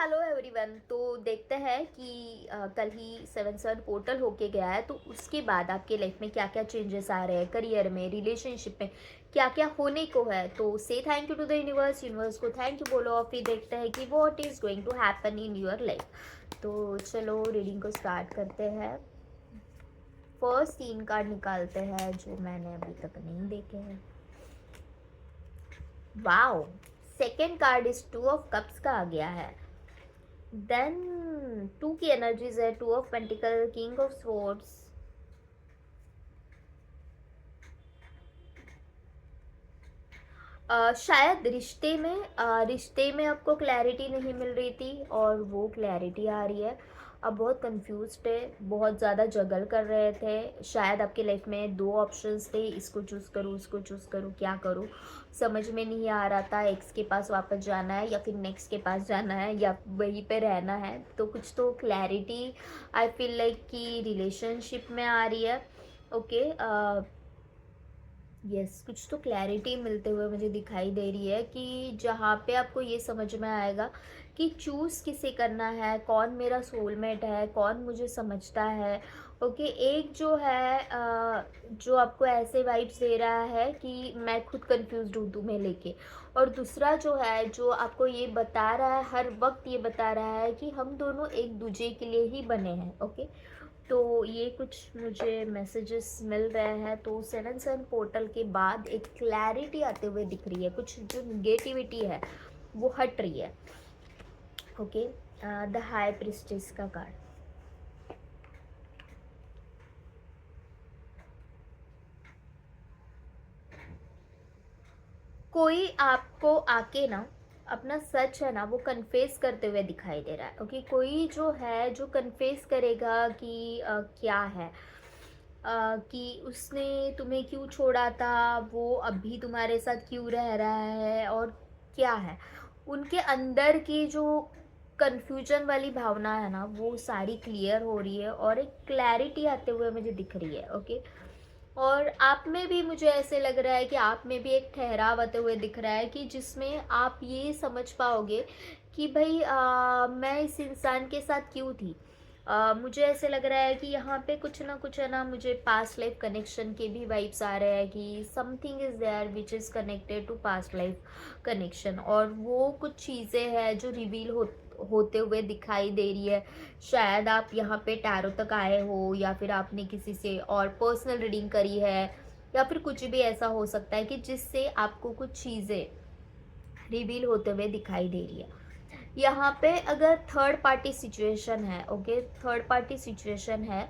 Hello everyone. तो देखते हैं कि कल ही 7 पोर्टल होके गया है, तो उसके बाद आपके लाइफ में क्या क्या चेंजेस आ रहे हैं, करियर में, रिलेशनशिप में क्या क्या होने को है। तो say thank you to the universe, universe को थैंक यू बोलो और फिर देखते हैं कि what is going to happen in your life. तो चलो रीडिंग को स्टार्ट करते हैं। फर्स्ट 3 कार्ड निकालते हैं जो मैंने अभी तक नहीं देखे हैं। Wow, second card is 2 of cups का आ गया है। देन 2 की एनर्जीज है, 2 of pentacle, king of swords. शायद रिश्ते में आपको क्लैरिटी नहीं मिल रही थी और वो क्लैरिटी आ रही है। अब बहुत कंफ्यूज्ड है, बहुत ज़्यादा जगल कर रहे थे। शायद आपके लाइफ में 2 ऑप्शंस थे, इसको चूज़ करूँ उसको चूज़ करूँ, क्या करूँ समझ में नहीं आ रहा था। एक्स के पास वापस जाना है या फिर नेक्स्ट के पास जाना है या वहीं पे रहना है। तो कुछ तो क्लैरिटी आई फील लाइक कि रिलेशनशिप में आ रही है। ओके, यस, कुछ तो क्लैरिटी मिलते हुए मुझे दिखाई दे रही है कि जहाँ पे आपको ये समझ में आएगा कि चूज़ किसे करना है, कौन मेरा सोलमेट है, कौन मुझे समझता है। ओके, एक जो है जो आपको ऐसे वाइब्स दे रहा है कि मैं खुद कंफ्यूज्ड हूँ तुम्हें लेके, और दूसरा जो है जो आपको ये बता रहा है, हर वक्त ये बता रहा है कि हम दोनों एक दूसरे के लिए ही बने हैं। ओके, तो ये कुछ मुझे मैसेजेस मिल रहे हैं। तो 7 पोर्टल के बाद एक क्लैरिटी आते हुए दिख रही है, कुछ जो निगेटिविटी है वो हट रही है। ओके, द हाई प्रिस्टेस का कार्ड। कोई आपको आके ना अपना सच है ना वो कन्फेस करते हुए दिखाई दे रहा है। ओके, कोई जो है जो कन्फेस करेगा कि क्या है, कि उसने तुम्हें क्यों छोड़ा था, वो अभी तुम्हारे साथ क्यों रह रहा है और क्या है। उनके अंदर की जो कन्फ्यूजन वाली भावना है ना वो सारी क्लियर हो रही है और एक क्लैरिटी आते हुए मुझे दिख रही है। ओके, और आप में भी मुझे ऐसे लग रहा है कि आप में भी एक ठहराव आते हुए दिख रहा है कि जिसमें आप ये समझ पाओगे कि भाई मैं इस इंसान के साथ क्यों थी। मुझे ऐसे लग रहा है कि यहाँ पे कुछ ना कुछ है ना, मुझे पास्ट लाइफ कनेक्शन के भी वाइब्स आ रहे हैं कि something is there which is connected to past life connection, और वो कुछ चीज़ें हैं जो रिवील होते हुए दिखाई दे रही है। शायद आप यहाँ पे टैरो तक आए हो या फिर आपने किसी से और पर्सनल रीडिंग करी है, या फिर कुछ भी ऐसा हो सकता है कि जिससे आपको कुछ चीज़ें रिवील होते हुए दिखाई दे रही है। यहाँ पे अगर थर्ड पार्टी सिचुएशन है, ओके, थर्ड पार्टी सिचुएशन है,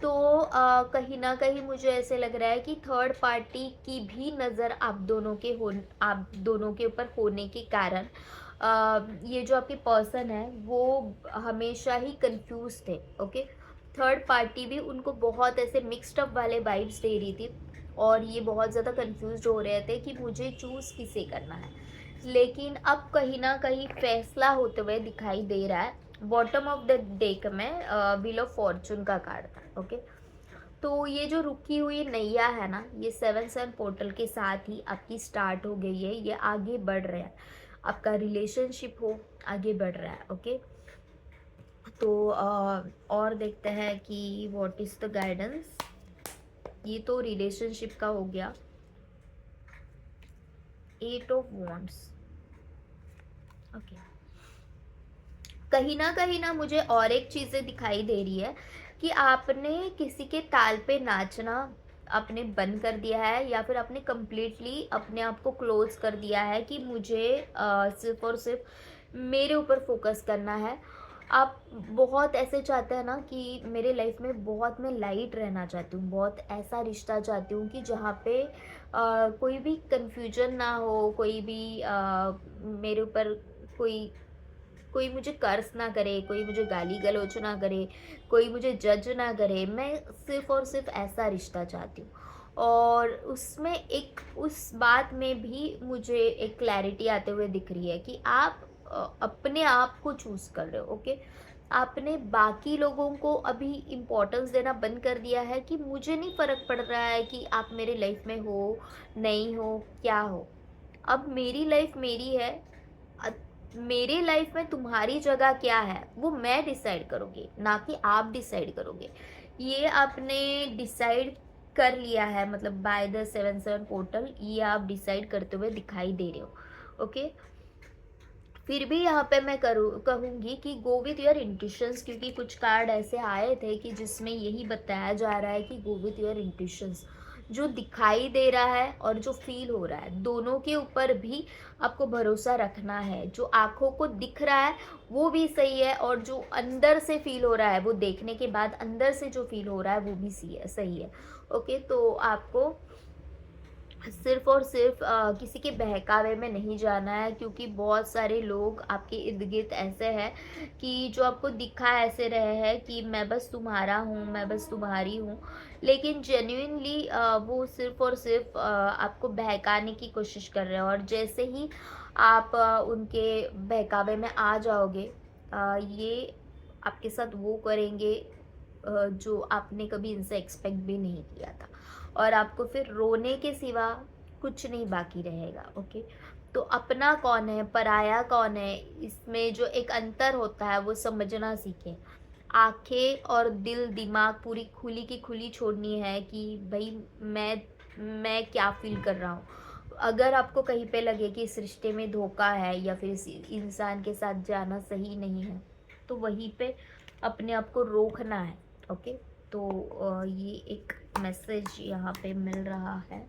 तो कहीं ना कहीं मुझे ऐसे लग रहा है कि थर्ड पार्टी की भी नज़र आप दोनों के ऊपर होने के कारण ये जो आपके पर्सन है वो हमेशा ही कंफ्यूज थे। ओके, थर्ड पार्टी भी उनको बहुत ऐसे मिक्स्ड अप वाले वाइब्स दे रही थी और ये बहुत ज़्यादा कंफ्यूज हो रहे थे कि मुझे चूज़ किसे करना है। लेकिन अब कहीं ना कहीं फैसला होते हुए दिखाई दे रहा है। बॉटम ऑफ द डेक में व्हील ऑफ फॉर्चून का कार्ड था। ओके, तो ये जो रुकी हुई नैया है ना, ये 7 पोर्टल के साथ ही आपकी स्टार्ट हो गई है, ये आगे बढ़ रहा है। आपका रिलेशनशिप हो आगे बढ़ रहा है। ओके, तो और देखते हैं कि व्हाट इज द गाइडेंस। ये तो रिलेशनशिप का हो गया। 8 ऑफ वॉन्ड्स। ओके, कहीं ना मुझे और एक चीज़ें दिखाई दे रही है कि आपने किसी के ताल पे नाचना आपने बंद कर दिया है, या फिर आपने कम्प्लीटली अपने आप को क्लोज कर दिया है कि मुझे सिर्फ और सिर्फ मेरे ऊपर फोकस करना है। आप बहुत ऐसे चाहते हैं ना कि मेरे लाइफ में बहुत मैं लाइट रहना चाहती हूँ, बहुत ऐसा रिश्ता चाहती हूँ कि जहाँ पे कोई भी कंफ्यूजन ना हो, कोई भी मेरे ऊपर कोई कोई मुझे कर्स ना करे, कोई मुझे गाली गलौज ना करे, कोई मुझे जज ना करे। मैं सिर्फ़ और सिर्फ़ ऐसा रिश्ता चाहती हूँ। और उसमें एक उस बात में भी मुझे एक क्लैरिटी आते हुए दिख रही है कि आप अपने आप को चूज़ कर रहे हो। ओके, आपने बाकी लोगों को अभी इम्पोर्टेंस देना बंद कर दिया है कि मुझे नहीं फ़र्क पड़ रहा है कि आप मेरे लाइफ में हो, नहीं हो, क्या हो। अब मेरी लाइफ मेरी है। मेरे लाइफ में तुम्हारी जगह क्या है वो मैं डिसाइड करूँगी, ना कि आप डिसाइड करोगे। ये आपने डिसाइड कर लिया है, मतलब बाय द 7-7 पोर्टल ये आप डिसाइड करते हुए दिखाई दे रहे हो। ओके, फिर भी यहाँ पे मैं कहूँगी कि गो विथ योर इंट्यूशंस, क्योंकि कुछ कार्ड ऐसे आए थे कि जिसमें यही बताया जा रहा है कि गो विथ योर इंट्यूशंस। जो दिखाई दे रहा है और जो फील हो रहा है दोनों के ऊपर भी आपको भरोसा रखना है। जो आँखों को दिख रहा है वो भी सही है, और जो अंदर से फील हो रहा है, वो देखने के बाद अंदर से जो फील हो रहा है वो भी सही है। ओके, तो आपको सिर्फ और सिर्फ किसी के बहकावे में नहीं जाना है, क्योंकि बहुत सारे लोग आपके इर्द गिर्द ऐसे हैं कि जो आपको दिखा ऐसे रहे हैं कि मैं बस तुम्हारा हूँ, मैं बस तुम्हारी हूँ, लेकिन जेन्युइनली वो सिर्फ और सिर्फ आपको बहकाने की कोशिश कर रहे हैं। और जैसे ही आप उनके बहकावे में आ जाओगे, ये आपके साथ वो करेंगे जो आपने कभी इनसे एक्सपेक्ट भी नहीं किया था, और आपको फिर रोने के सिवा कुछ नहीं बाकी रहेगा। ओके, तो अपना कौन है पराया कौन है, इसमें जो एक अंतर होता है वो समझना सीखें। आंखें और दिल दिमाग पूरी खुली की खुली छोड़नी है कि भाई मैं क्या फील कर रहा हूँ। अगर आपको कहीं पे लगे कि इस रिश्ते में धोखा है या फिर इस इंसान के साथ जाना सही नहीं है, तो वहीं पे अपने आप को रोकना है। ओके, तो ये एक मैसेज यहाँ पे मिल रहा है।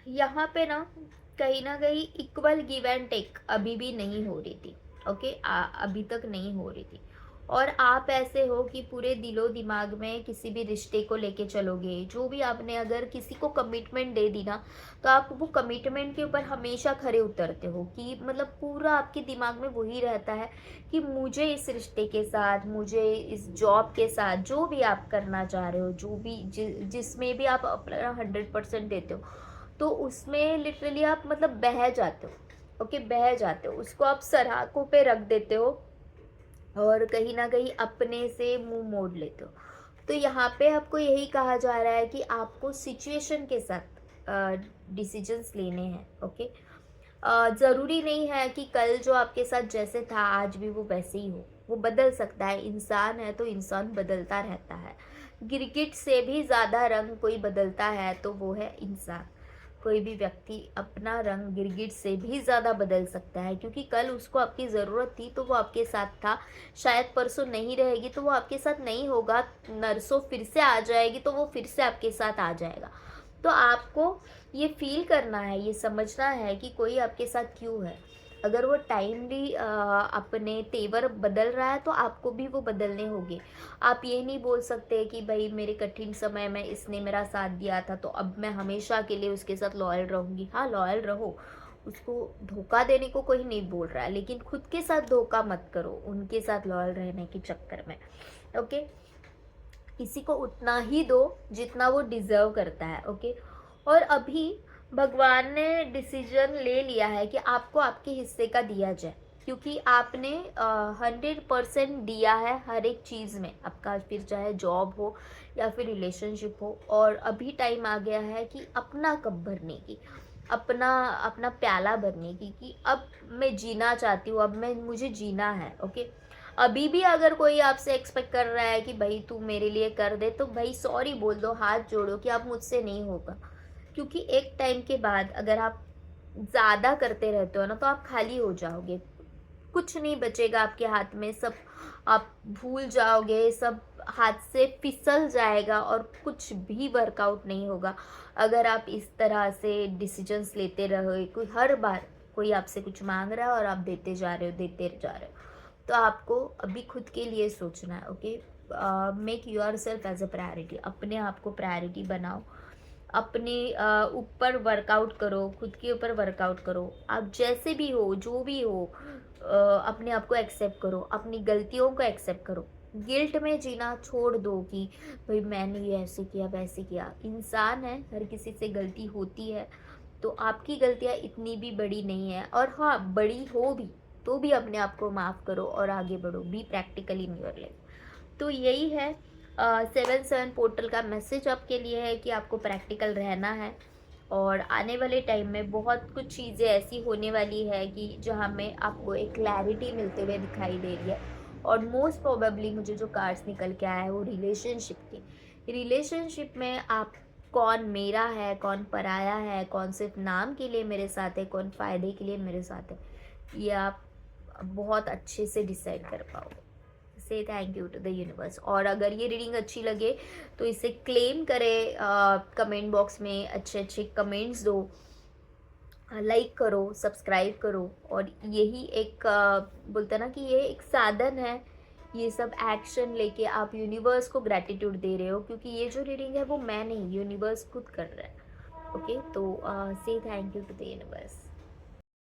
यहाँ पे ना कहीं इक्वल गिव एंड टेक अभी भी नहीं हो रही थी। ओके, अभी तक नहीं हो रही थी। और आप ऐसे हो कि पूरे दिलो दिमाग में किसी भी रिश्ते को लेके चलोगे। जो भी आपने अगर किसी को कमिटमेंट दे दी ना, तो आप वो कमिटमेंट के ऊपर हमेशा खरे उतरते हो, कि मतलब पूरा आपके दिमाग में वही रहता है कि मुझे इस रिश्ते के साथ, मुझे इस जॉब के साथ, जो भी आप करना चाह रहे हो, जो भी जिसमें भी आप अपना 100% देते हो, तो उसमें लिटरली आप मतलब बह जाते हो। ओके, बह जाते हो, उसको आप सराखों पे रख देते हो और कहीं ना कहीं अपने से मुंह मोड़ लेते हो। तो यहाँ पे आपको यही कहा जा रहा है कि आपको सिचुएशन के साथ डिसीजंस लेने हैं। ओके, ज़रूरी नहीं है कि कल जो आपके साथ जैसे था आज भी वो वैसे ही हो, वो बदल सकता है। इंसान है तो इंसान बदलता रहता है। गिरगिट से भी ज़्यादा रंग कोई बदलता है तो वो है इंसान। कोई भी व्यक्ति अपना रंग गिरगिट से भी ज़्यादा बदल सकता है, क्योंकि कल उसको आपकी ज़रूरत थी तो वो आपके साथ था, शायद परसों नहीं रहेगी तो वो आपके साथ नहीं होगा, नरसों फिर से आ जाएगी तो वो फिर से आपके साथ आ जाएगा। तो आपको ये फील करना है, ये समझना है कि कोई आपके साथ क्यों है। अगर वो टाइमली अपने तेवर बदल रहा है तो आपको भी वो बदलने होंगे। आप ये नहीं बोल सकते कि भाई मेरे कठिन समय में इसने मेरा साथ दिया था तो अब मैं हमेशा के लिए उसके साथ लॉयल रहूँगी। हाँ, लॉयल रहो, उसको धोखा देने को कोई नहीं बोल रहा है, लेकिन खुद के साथ धोखा मत करो उनके साथ लॉयल रहने के चक्कर में। ओके, किसी को उतना ही दो जितना वो डिजर्व करता है। ओके, और अभी भगवान ने डिसीजन ले लिया है कि आपको आपके हिस्से का दिया जाए, क्योंकि आपने 100% दिया है हर एक चीज़ में आपका, फिर चाहे जॉब हो या फिर रिलेशनशिप हो। और अभी टाइम आ गया है कि अपना कप भरने की, अपना अपना प्याला भरने की, कि अब मैं जीना चाहती हूँ, अब मैं मुझे जीना है। ओके, अभी भी अगर कोई आपसे एक्सपेक्ट कर रहा है कि भाई तू मेरे लिए कर दे, तो भाई सॉरी बोल दो, हाथ जोड़ो कि आप मुझसे नहीं होगा। क्योंकि एक टाइम के बाद अगर आप ज़्यादा करते रहते हो ना तो आप खाली हो जाओगे, कुछ नहीं बचेगा आपके हाथ में, सब आप भूल जाओगे, सब हाथ से फिसल जाएगा और कुछ भी वर्कआउट नहीं होगा अगर आप इस तरह से डिसीजंस लेते रहोगे। कोई हर बार कोई आपसे कुछ मांग रहा है और आप देते जा रहे हो। तो आपको अभी खुद के लिए सोचना है। Okay, make yourself as a priority, अपने आप को प्रायोरिटी बनाओ, अपने ऊपर वर्कआउट करो, खुद के ऊपर वर्कआउट करो। आप जैसे भी हो, जो भी हो, अपने आप को एक्सेप्ट करो, अपनी गलतियों को एक्सेप्ट करो। गिल्ट में जीना छोड़ दो कि भाई मैंने ये ऐसे किया वैसे किया। इंसान है, हर किसी से गलती होती है, तो आपकी गलतियाँ इतनी भी बड़ी नहीं है, और हाँ बड़ी हो भी तो भी अपने आप को माफ़ करो और आगे बढ़ो। Be practical in your life. तो यही है 7-7 पोर्टल का मैसेज आपके लिए है कि आपको प्रैक्टिकल रहना है, और आने वाले टाइम में बहुत कुछ चीज़ें ऐसी होने वाली है कि जहाँ में आपको एक क्लैरिटी मिलते हुए दिखाई दे रही है। और मोस्ट प्रोबेबली मुझे जो कार्ड्स निकल के आया है वो रिलेशनशिप की। रिलेशनशिप में आप कौन मेरा है, कौन पराया है, कौन सिर्फ नाम के लिए मेरे साथ है, कौन फ़ायदे के लिए मेरे साथ है, ये आप बहुत अच्छे से डिसाइड कर पाओगे। Say thank you to the universe. और अगर ये रीडिंग अच्छी लगे तो इसे क्लेम करें, कमेंट बॉक्स में अच्छे अच्छे कमेंट्स दो, लाइक करो, सब्सक्राइब करो। और यही एक बोलते हैं ना कि ये एक साधन है, ये सब एक्शन लेके आप यूनिवर्स को ग्रैटिट्यूड दे रहे हो, क्योंकि ये जो रीडिंग है वो मैं नहीं, यूनिवर्स खुद कर रहा है। ओके, तो say thank you to the universe.